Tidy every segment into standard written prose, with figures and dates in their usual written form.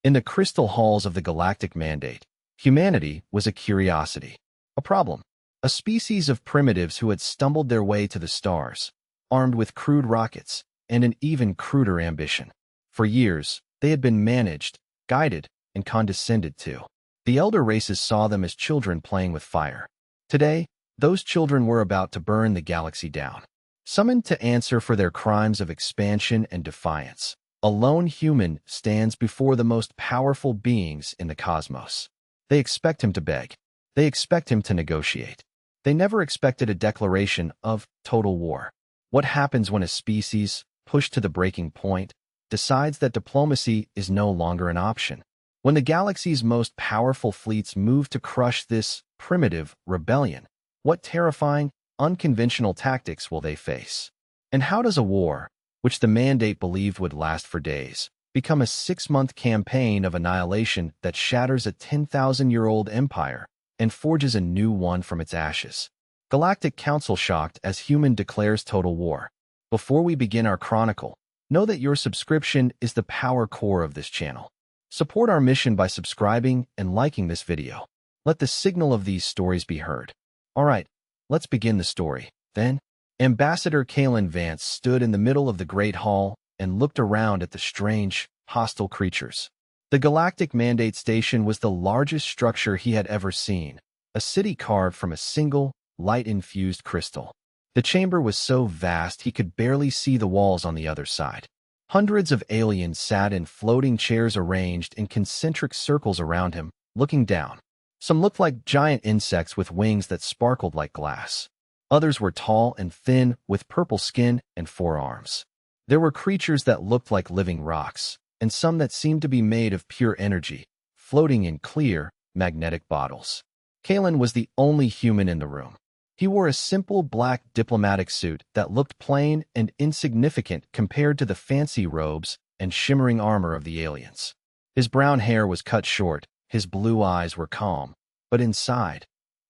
In the crystal halls of the Galactic Mandate, humanity was a curiosity, a problem, a species of primitives who had stumbled their way to the stars, armed with crude rockets and an even cruder ambition. For years, they had been managed, guided, and condescended to. The elder races saw them as children playing with fire. Today, those children were about to burn the galaxy down. Summoned to answer for their crimes of expansion and defiance, a lone human stands before the most powerful beings in the cosmos. They expect him to beg. They expect him to negotiate. They never expected a declaration of total war. What happens when a species, pushed to the breaking point, decides that diplomacy is no longer an option? When the galaxy's most powerful fleets move to crush this primitive rebellion, what terrifying, unconventional tactics will they face? And how does a war, which the Mandate believed would last for days, become a 6-month campaign of annihilation that shatters a 10,000-year-old empire and forges a new one from its ashes? Galactic Council shocked as human declares total war. Before we begin our chronicle, know that your subscription is the power core of this channel. Support our mission by subscribing and liking this video. Let the signal of these stories be heard. Alright, let's begin the story. Then, Ambassador Kalen Vance stood in the middle of the Great Hall and looked around at the strange, hostile creatures. The Galactic Mandate Station was the largest structure he had ever seen, a city carved from a single, light-infused crystal. The chamber was so vast he could barely see the walls on the other side. Hundreds of aliens sat in floating chairs arranged in concentric circles around him, looking down. Some looked like giant insects with wings that sparkled like glass. Others were tall and thin, with purple skin and 4 arms. There were creatures that looked like living rocks, and some that seemed to be made of pure energy, floating in clear, magnetic bottles. Kalen was the only human in the room. He wore a simple black diplomatic suit that looked plain and insignificant compared to the fancy robes and shimmering armor of the aliens. His brown hair was cut short, his blue eyes were calm, but inside,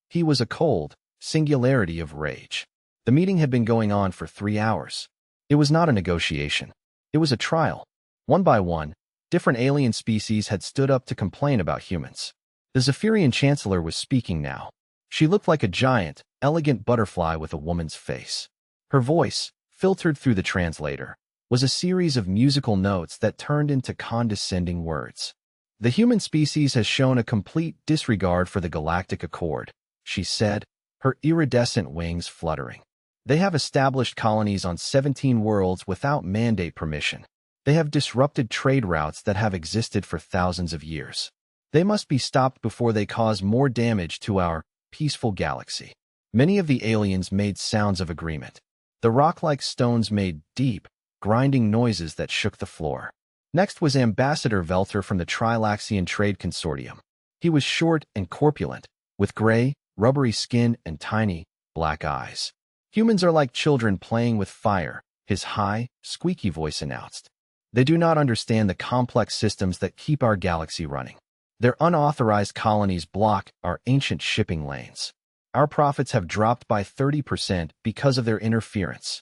he was a cold singularity of rage. The meeting had been going on for 3 hours. It was not a negotiation. It was a trial. One by one, different alien species had stood up to complain about humans. The Zephyrian Chancellor was speaking now. She looked like a giant, elegant butterfly with a woman's face. Her voice, filtered through the translator, was a series of musical notes that turned into condescending words. The human species has shown a complete disregard for the Galactic Accord, she said, her iridescent wings fluttering. They have established colonies on 17 worlds without mandate permission. They have disrupted trade routes that have existed for thousands of years. They must be stopped before they cause more damage to our peaceful galaxy. Many of the aliens made sounds of agreement. The rock-like stones made deep, grinding noises that shook the floor. Next was Ambassador Velter from the Trilaxian Trade Consortium. He was short and corpulent, with gray, rubbery skin and tiny, black eyes. Humans are like children playing with fire, his high, squeaky voice announced. They do not understand the complex systems that keep our galaxy running. Their unauthorized colonies block our ancient shipping lanes. Our profits have dropped by 30% because of their interference.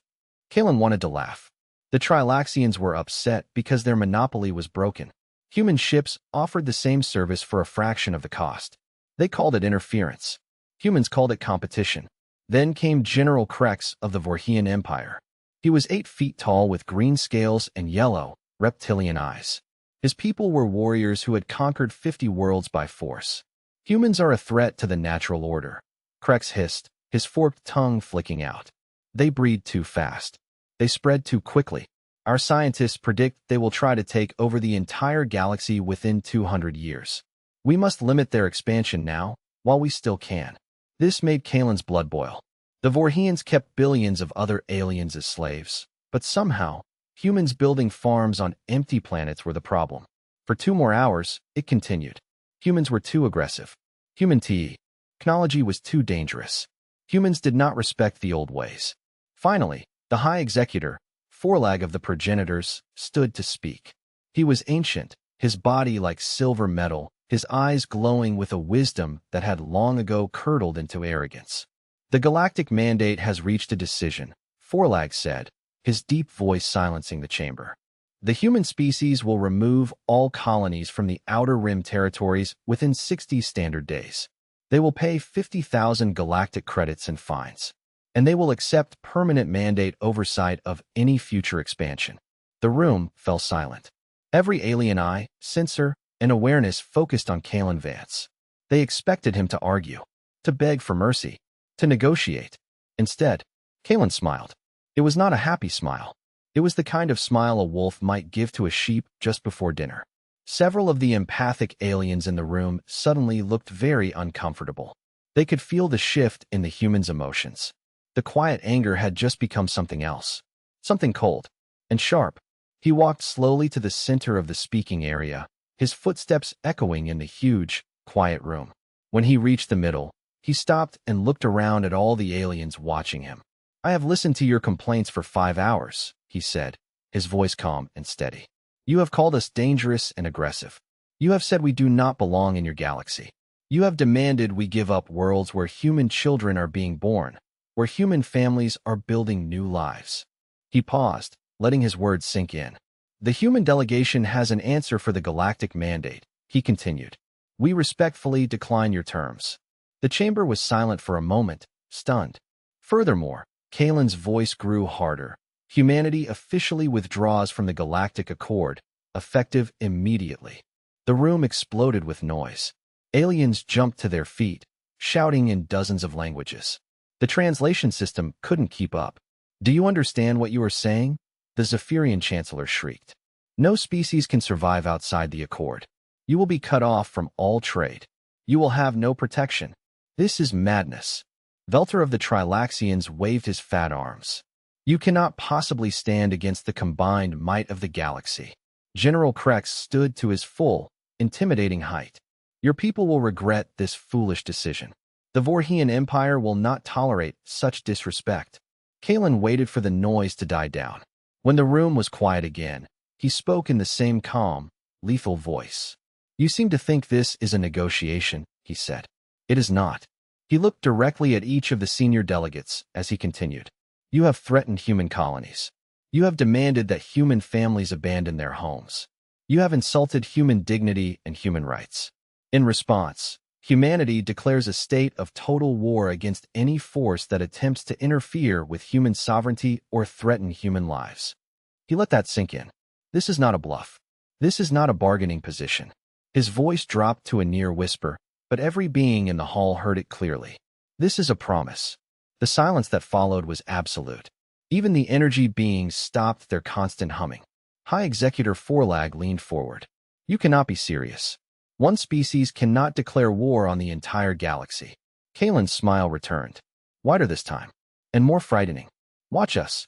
Kalen wanted to laugh. The Trilaxians were upset because their monopoly was broken. Human ships offered the same service for a fraction of the cost. They called it interference. Humans called it competition. Then came General Krex of the Vorhian Empire. He was 8 feet tall with green scales and yellow, reptilian eyes. His people were warriors who had conquered 50 worlds by force. Humans are a threat to the natural order. Krex hissed, his forked tongue flicking out. They breed too fast. They spread too quickly. Our scientists predict they will try to take over the entire galaxy within 200 years. We must limit their expansion now, while we still can. This made Kalen's blood boil. The Vorhians kept billions of other aliens as slaves, but somehow, humans building farms on empty planets were the problem. For 2 more hours, it continued. Humans were too aggressive. Human technology was too dangerous. Humans did not respect the old ways. Finally, the High Executor, forelag of the progenitors, stood to speak. He was ancient, his body like silver metal, his eyes glowing with a wisdom that had long ago curdled into arrogance. The Galactic Mandate has reached a decision, Forelag said, his deep voice silencing the chamber. The human species will remove all colonies from the Outer Rim territories within 60 standard days. They will pay 50,000 galactic credits and fines, and they will accept permanent mandate oversight of any future expansion. The room fell silent. Every alien eye, sensor, and awareness focused on Kalen Vance. They expected him to argue, to beg for mercy, to negotiate. Instead, Kalen smiled. It was not a happy smile. It was the kind of smile a wolf might give to a sheep just before dinner. Several of the empathic aliens in the room suddenly looked very uncomfortable. They could feel the shift in the humans' emotions. The quiet anger had just become something else. Something cold and sharp. He walked slowly to the center of the speaking area, his footsteps echoing in the huge, quiet room. When he reached the middle, he stopped and looked around at all the aliens watching him. "I have listened to your complaints for 5 hours," he said, his voice calm and steady. "You have called us dangerous and aggressive. You have said we do not belong in your galaxy. You have demanded we give up worlds where human children are being born, where human families are building new lives." He paused, letting his words sink in. "The human delegation has an answer for the galactic mandate," he continued. "We respectfully decline your terms." The chamber was silent for a moment, stunned. Furthermore, Kalen's voice grew harder. "Humanity officially withdraws from the Galactic Accord, effective immediately." The room exploded with noise. Aliens jumped to their feet, shouting in dozens of languages. The translation system couldn't keep up. "Do you understand what you are saying?" the Zephyrian Chancellor shrieked. "No species can survive outside the Accord. You will be cut off from all trade. You will have no protection. This is madness." Velter of the Trilaxians waved his fat arms. "You cannot possibly stand against the combined might of the galaxy." General Krex stood to his full, intimidating height. "Your people will regret this foolish decision. The Vorhian Empire will not tolerate such disrespect." Kalen waited for the noise to die down. When the room was quiet again, he spoke in the same calm, lethal voice. "You seem to think this is a negotiation," he said. "It is not." He looked directly at each of the senior delegates as he continued. "You have threatened human colonies. You have demanded that human families abandon their homes. You have insulted human dignity and human rights. In response, humanity declares a state of total war against any force that attempts to interfere with human sovereignty or threaten human lives." He let that sink in. This is not a bluff. This is not a bargaining position. His voice dropped to a near whisper, but every being in the hall heard it clearly. This is a promise. The silence that followed was absolute. Even the energy beings stopped their constant humming. High Executor Forlag leaned forward. "You cannot be serious. One species cannot declare war on the entire galaxy." Kalen's smile returned, wider this time, and more frightening. "Watch us."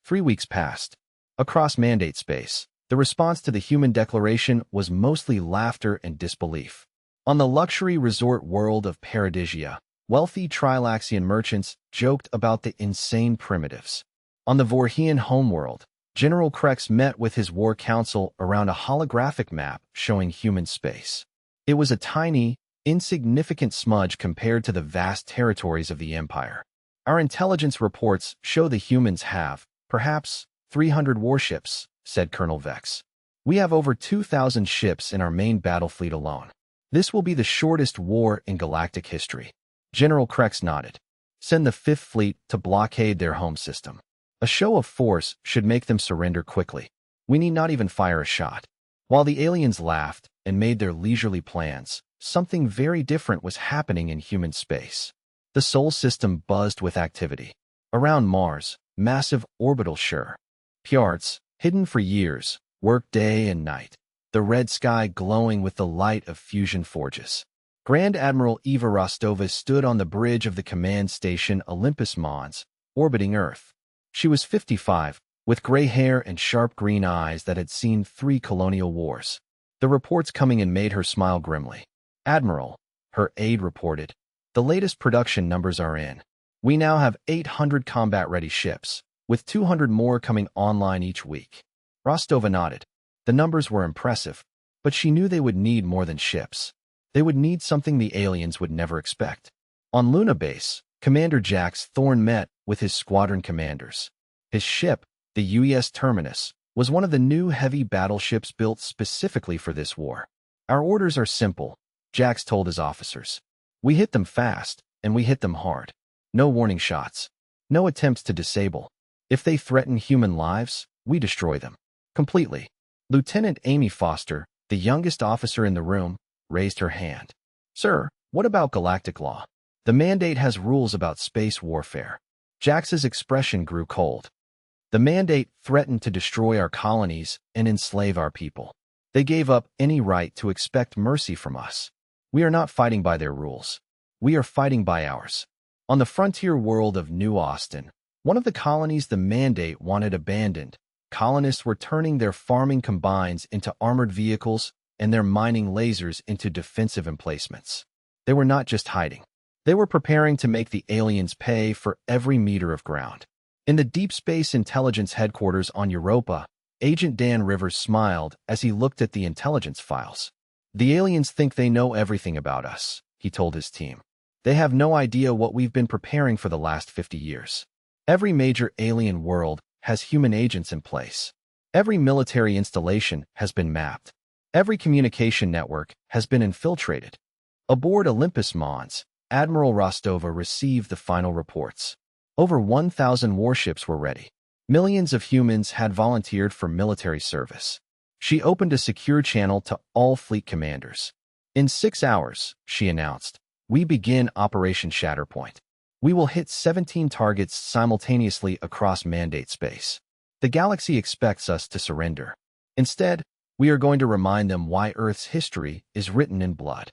3 weeks passed. Across mandate space, the response to the human declaration was mostly laughter and disbelief. On the luxury resort world of Paradisia, wealthy Trilaxian merchants joked about the insane primitives. On the Vorhian homeworld, General Krex met with his war council around a holographic map showing human space. It was a tiny, insignificant smudge compared to the vast territories of the Empire. "Our intelligence reports show the humans have, perhaps, 300 warships," said Colonel Vex. "We have over 2,000 ships in our main battle fleet alone. This will be the shortest war in galactic history." General Krex nodded. "Send the Fifth Fleet to blockade their home system. A show of force should make them surrender quickly. We need not even fire a shot." While the aliens laughed and made their leisurely plans, something very different was happening in human space. The Sol system buzzed with activity. Around Mars, massive orbital Pyarts, hidden for years, worked day and night, the red sky glowing with the light of fusion forges. Grand Admiral Eva Rostova stood on the bridge of the command station Olympus Mons, orbiting Earth. She was 55, with gray hair and sharp green eyes that had seen 3 colonial wars. The reports coming in made her smile grimly. "Admiral," her aide reported, "the latest production numbers are in. We now have 800 combat-ready ships, with 200 more coming online each week." Rostova nodded. The numbers were impressive, but she knew they would need more than ships. They would need something the aliens would never expect. On Luna Base, Commander Jax Thorne met with his squadron commanders. His ship, the UES Terminus, was one of the new heavy battleships built specifically for this war. Our orders are simple, Jax told his officers. We hit them fast, and we hit them hard. No warning shots. No attempts to disable. If they threaten human lives, we destroy them. Completely. Lieutenant Amy Foster, the youngest officer in the room, raised her hand. Sir, what about galactic law? The mandate has rules about space warfare. Jax's expression grew cold. The mandate threatened to destroy our colonies and enslave our people. They gave up any right to expect mercy from us. We are not fighting by their rules. We are fighting by ours. On the frontier world of New Austin, one of the colonies the mandate wanted abandoned, colonists were turning their farming combines into armored vehicles and their mining lasers into defensive emplacements. They were not just hiding. They were preparing to make the aliens pay for every meter of ground. In the Deep Space Intelligence headquarters on Europa, Agent Dan Rivers smiled as he looked at the intelligence files. The aliens think they know everything about us, he told his team. They have no idea what we've been preparing for the last 50 years. Every major alien world has human agents in place. Every military installation has been mapped. Every communication network has been infiltrated. Aboard Olympus Mons, Admiral Rostova received the final reports. Over 1,000 warships were ready. Millions of humans had volunteered for military service. She opened a secure channel to all fleet commanders. In 6 hours, she announced, we begin Operation Shatterpoint. We will hit 17 targets simultaneously across mandate space. The galaxy expects us to surrender. Instead, we are going to remind them why Earth's history is written in blood.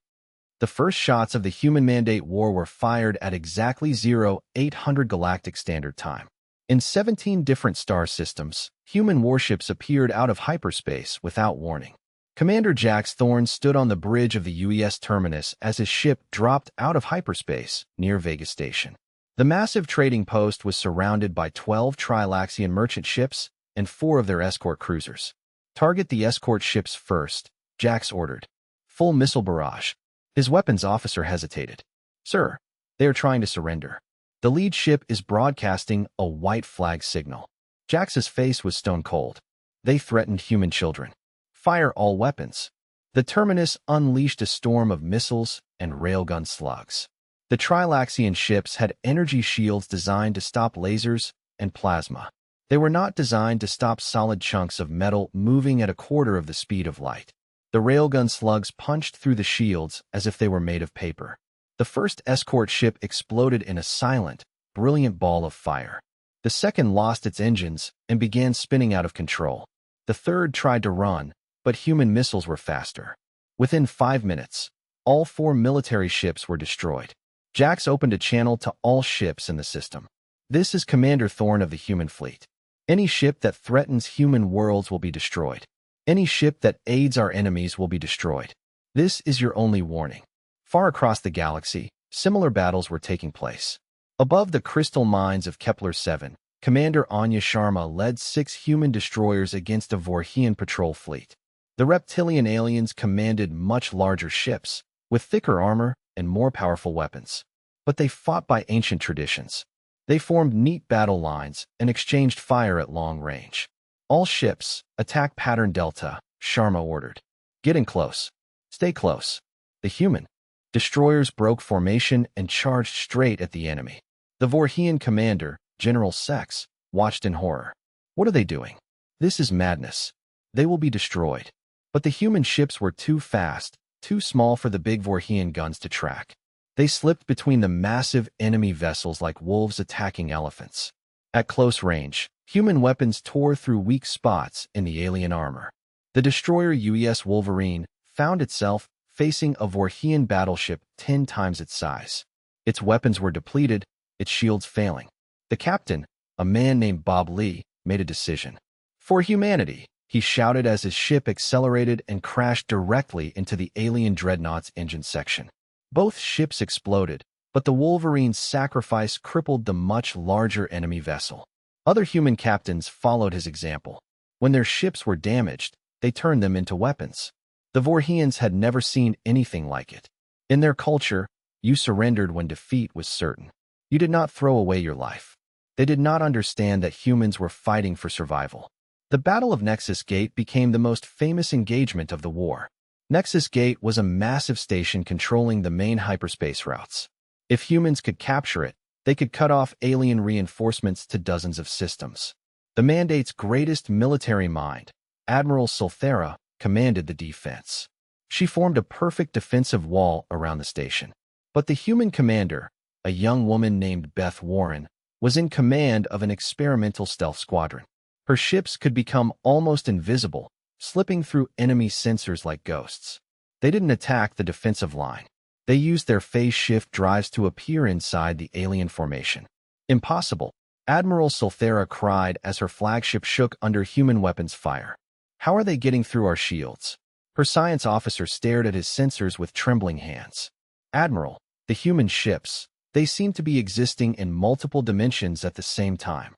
The first shots of the human mandate war were fired at exactly 0800 Galactic Standard Time. In 17 different star systems, human warships appeared out of hyperspace without warning. Commander Jax Thorne stood on the bridge of the UES terminus as his ship dropped out of hyperspace near Vega Station. The massive trading post was surrounded by 12 Trilaxian merchant ships and 4 of their escort cruisers. Target the escort ships first, Jax ordered. Full missile barrage. His weapons officer hesitated. Sir, they are trying to surrender. The lead ship is broadcasting a white flag signal. Jax's face was stone cold. They threatened human children. Fire all weapons. The terminus unleashed a storm of missiles and railgun slugs. The Trilaxian ships had energy shields designed to stop lasers and plasma. They were not designed to stop solid chunks of metal moving at a quarter of the speed of light. The railgun slugs punched through the shields as if they were made of paper. The first escort ship exploded in a silent, brilliant ball of fire. The second lost its engines and began spinning out of control. The third tried to run, but human missiles were faster. Within 5 minutes, all 4 military ships were destroyed. Jax opened a channel to all ships in the system. This is Commander Thorne of the human fleet. Any ship that threatens human worlds will be destroyed. Any ship that aids our enemies will be destroyed. This is your only warning. Far across the galaxy, similar battles were taking place. Above the crystal mines of Kepler-7, Commander Anya Sharma led 6 human destroyers against a Vorhian patrol fleet. The reptilian aliens commanded much larger ships, with thicker armor and more powerful weapons. But they fought by ancient traditions. They formed neat battle lines and exchanged fire at long range. All ships, attack pattern Delta, Sharma ordered. Get in close. Stay close. The human destroyers broke formation and charged straight at the enemy. The Vorhian commander, General Sex, watched in horror. What are they doing? This is madness. They will be destroyed. But the human ships were too fast, too small for the big Vorhian guns to track. They slipped between the massive enemy vessels like wolves attacking elephants. At close range, human weapons tore through weak spots in the alien armor. The destroyer UES Wolverine found itself facing a Vorhian battleship 10 times its size. Its weapons were depleted, its shields failing. The captain, a man named Bob Lee, made a decision. For humanity, he shouted as his ship accelerated and crashed directly into the alien dreadnought's engine section. Both ships exploded, but the Wolverine's sacrifice crippled the much larger enemy vessel. Other human captains followed his example. When their ships were damaged, they turned them into weapons. The Vorhians had never seen anything like it. In their culture, you surrendered when defeat was certain. You did not throw away your life. They did not understand that humans were fighting for survival. The Battle of Nexus Gate became the most famous engagement of the war. Nexus Gate was a massive station controlling the main hyperspace routes. If humans could capture it, they could cut off alien reinforcements to dozens of systems. The Mandate's greatest military mind, Admiral Sulthera, commanded the defense. She formed a perfect defensive wall around the station. But the human commander, a young woman named Beth Warren, was in command of an experimental stealth squadron. Her ships could become almost invisible, slipping through enemy sensors like ghosts. They didn't attack the defensive line. They used their phase shift drives to appear inside the alien formation. Impossible, Admiral Sulthera cried as her flagship shook under human weapons fire. How are they getting through our shields? Her science officer stared at his sensors with trembling hands. Admiral, the human ships, they seem to be existing in multiple dimensions at the same time.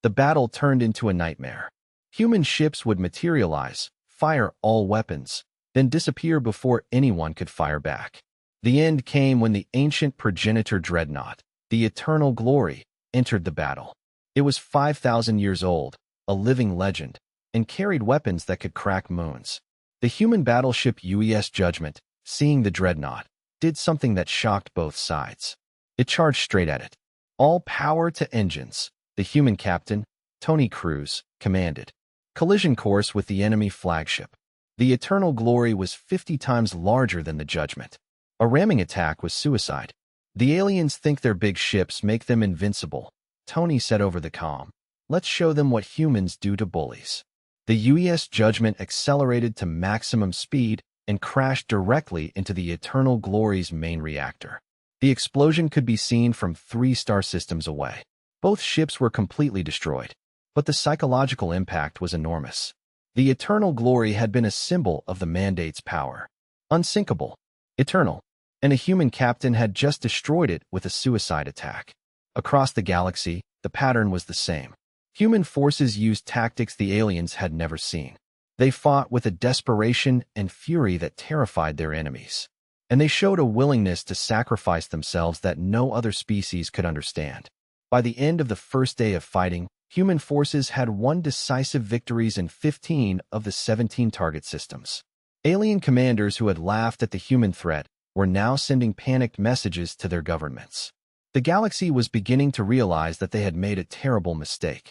The battle turned into a nightmare. Human ships would materialize, fire all weapons, then disappear before anyone could fire back. The end came when the ancient progenitor dreadnought, the Eternal Glory, entered the battle. It was 5,000 years old, a living legend, and carried weapons that could crack moons. The human battleship UES Judgment, seeing the dreadnought, did something that shocked both sides. It charged straight at it. All power to engines, the human captain, Tony Cruz, commanded. Collision course with the enemy flagship. The Eternal Glory was 50 times larger than the Judgment. A ramming attack was suicide. The aliens think their big ships make them invincible, Tony said over the comm. Let's show them what humans do to bullies. The UES Judgment accelerated to maximum speed and crashed directly into the Eternal Glory's main reactor. The explosion could be seen from 3 star systems away. Both ships were completely destroyed, but the psychological impact was enormous. The Eternal Glory had been a symbol of the Mandate's power. Unsinkable, eternal, and a human captain had just destroyed it with a suicide attack. Across the galaxy, the pattern was the same. Human forces used tactics the aliens had never seen. They fought with a desperation and fury that terrified their enemies. And they showed a willingness to sacrifice themselves that no other species could understand. By the end of the first day of fighting, human forces had won decisive victories in 15 of the 17 target systems. Alien commanders who had laughed at the human threat were now sending panicked messages to their governments. The galaxy was beginning to realize that they had made a terrible mistake.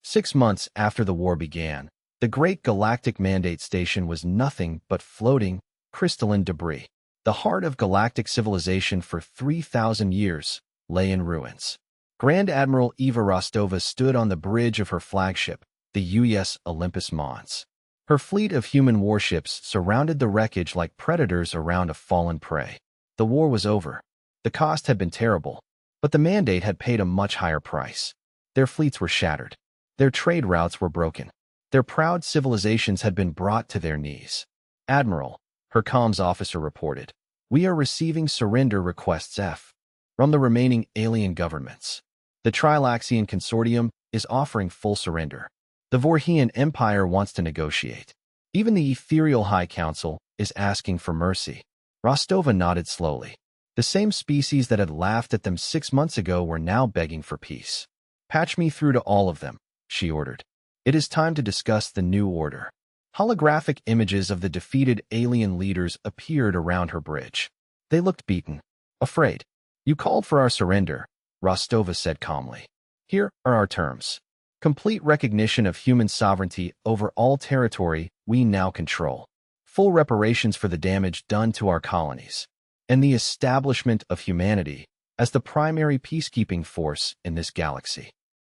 6 months after the war began, the Great Galactic Mandate Station was nothing but floating, crystalline debris. The heart of galactic civilization for 3,000 years lay in ruins. Grand Admiral Eva Rostova stood on the bridge of her flagship, the UES Olympus Mons. Her fleet of human warships surrounded the wreckage like predators around a fallen prey. The war was over. The cost had been terrible, but the Mandate had paid a much higher price. Their fleets were shattered. Their trade routes were broken. Their proud civilizations had been brought to their knees. Admiral, her comms officer reported, we are receiving surrender requests from the remaining alien governments. The Trilaxian Consortium is offering full surrender. The Vorhian Empire wants to negotiate. Even the Ethereal High Council is asking for mercy. Rostova nodded slowly. The same species that had laughed at them 6 months ago were now begging for peace. Patch me through to all of them, she ordered. It is time to discuss the new order. Holographic images of the defeated alien leaders appeared around her bridge. They looked beaten, afraid. You called for our surrender, Rostova said calmly. Here are our terms. Complete recognition of human sovereignty over all territory we now control. Full reparations for the damage done to our colonies. And the establishment of humanity as the primary peacekeeping force in this galaxy.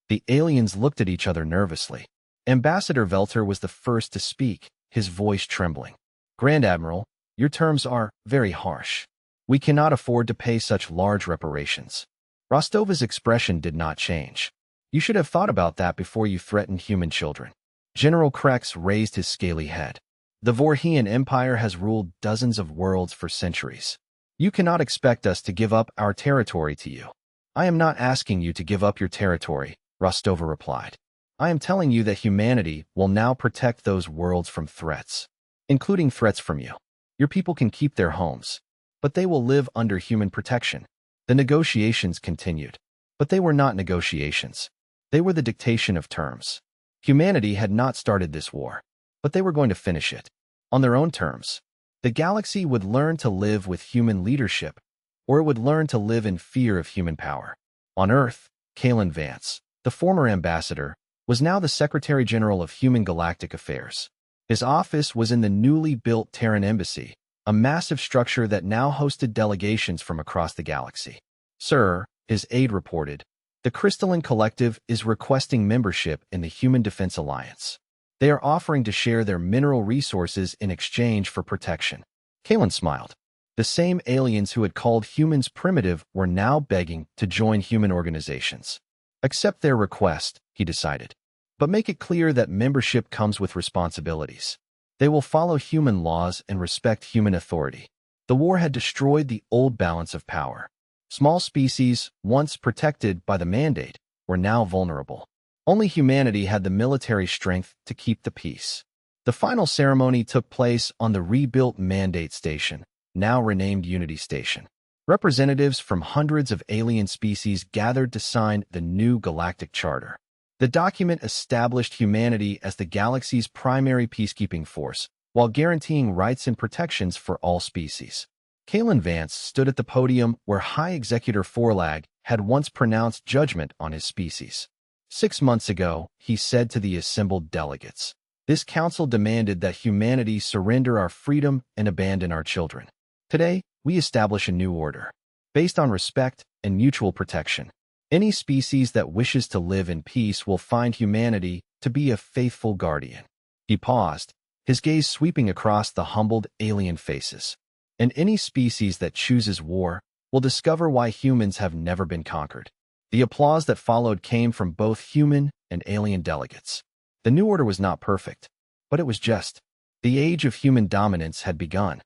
The aliens looked at each other nervously. Ambassador Velter was the first to speak, his voice trembling. Grand Admiral, your terms are very harsh. We cannot afford to pay such large reparations. Rostova's expression did not change. You should have thought about that before you threatened human children. General Krex raised his scaly head. The Vorhian Empire has ruled dozens of worlds for centuries. You cannot expect us to give up our territory to you. I am not asking you to give up your territory, Rostova replied. I am telling you that humanity will now protect those worlds from threats, including threats from you. Your people can keep their homes, but they will live under human protection. The negotiations continued, but they were not negotiations. They were the dictation of terms. Humanity had not started this war, but they were going to finish it. On their own terms. The galaxy would learn to live with human leadership, or it would learn to live in fear of human power. On Earth, Kalen Vance, the former ambassador, was now the Secretary General of Human Galactic Affairs. His office was in the newly built Terran Embassy, a massive structure that now hosted delegations from across the galaxy. "Sir," his aide reported, "the Crystalline Collective is requesting membership in the Human Defense Alliance. They are offering to share their mineral resources in exchange for protection." Kalen smiled. The same aliens who had called humans primitive were now begging to join human organizations. Accept their request, he decided. But make it clear that membership comes with responsibilities. They will follow human laws and respect human authority. The war had destroyed the old balance of power. Small species, once protected by the mandate, were now vulnerable. Only humanity had the military strength to keep the peace. The final ceremony took place on the rebuilt Mandate Station, now renamed Unity Station. Representatives from hundreds of alien species gathered to sign the new Galactic Charter. The document established humanity as the galaxy's primary peacekeeping force, while guaranteeing rights and protections for all species. Kalen Vance stood at the podium where High Executor Forlag had once pronounced judgment on his species. 6 months ago, he said to the assembled delegates, "This council demanded that humanity surrender our freedom and abandon our children. Today, we establish a new order, based on respect and mutual protection. Any species that wishes to live in peace will find humanity to be a faithful guardian." He paused, his gaze sweeping across the humbled alien faces. "And any species that chooses war will discover why humans have never been conquered." The applause that followed came from both human and alien delegates. The new order was not perfect, but it was just. The age of human dominance had begun.